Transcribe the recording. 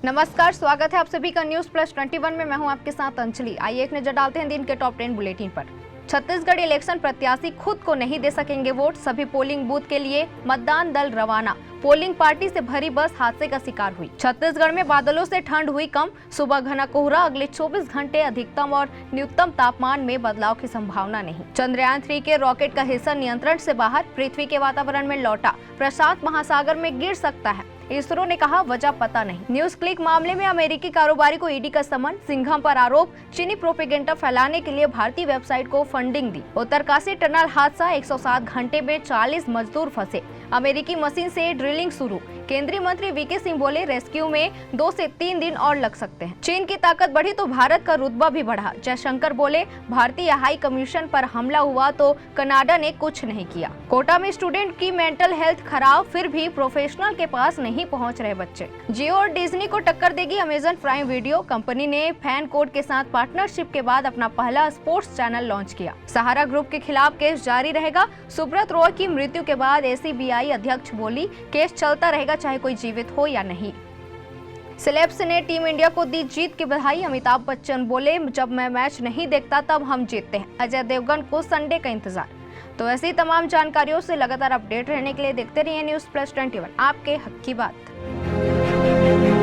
नमस्कार, स्वागत है आप सभी का न्यूज प्लस 21 में। मैं हूं आपके साथ अंजलि। आइए एक नजर डालते हैं दिन के टॉप 10 बुलेटिन पर। छत्तीसगढ़ इलेक्शन प्रत्याशी खुद को नहीं दे सकेंगे वोट, सभी पोलिंग बूथ के लिए मतदान दल रवाना। पोलिंग पार्टी से भरी बस हादसे का शिकार हुई। छत्तीसगढ़ में बादलों से ठंड हुई कम, सुबह घना कोहरा, अगले 24 घंटे अधिकतम और न्यूनतम तापमान में बदलाव की संभावना नहीं। चंद्रयान 3 के रॉकेट का हिस्सा नियंत्रण से बाहर, पृथ्वी के वातावरण में लौटा, प्रशांत महासागर में गिर सकता है, इसरो ने कहा, वजह पता नहीं। न्यूज क्लिक मामले में अमेरिकी कारोबारी को ईडी का समन, सिंघम पर आरोप, चीनी प्रोपेगेंडा फैलाने के लिए भारतीय वेबसाइट को फंडिंग दी। उत्तरकाशी टनल हादसा, 107 घंटे में 40 मजदूर फंसे, अमेरिकी मशीन से ड्रिलिंग शुरू। केंद्रीय मंत्री वीके सिंह बोले, रेस्क्यू में 2 से 3 दिन और लग सकते हैं। चीन की ताकत बढ़ी तो भारत का रुतबा भी बढ़ा। जयशंकर बोले, भारतीय हाई कमीशन पर हमला हुआ तो कनाडा ने कुछ नहीं किया। कोटा में स्टूडेंट की मेंटल हेल्थ खराब, फिर भी प्रोफेशनल के पास नहीं पहुंच रहे बच्चे। जियो और डिज्नी को टक्कर देगी अमेजन प्राइम वीडियो। कंपनी ने फैन कोड के साथ पार्टनरशिप के बाद अपना पहला स्पोर्ट्स चैनल लॉन्च किया। सहारा ग्रुप के खिलाफ केस जारी रहेगा। सुब्रत रॉय की मृत्यु के बाद एसीबीआई अध्यक्ष बोली, केस चलता रहेगा चाहे कोई जीवित हो या नहीं। सेलेब्स ने टीम इंडिया को दी जीत की बधाई। अमिताभ बच्चन बोले, जब मैं मैच नहीं देखता तब हम जीतते हैं। अजय देवगन को संडे का इंतजार। तो ऐसी तमाम जानकारियों से लगातार अपडेट रहने के लिए देखते रहिए न्यूज प्लस 21, आपके हक की बात।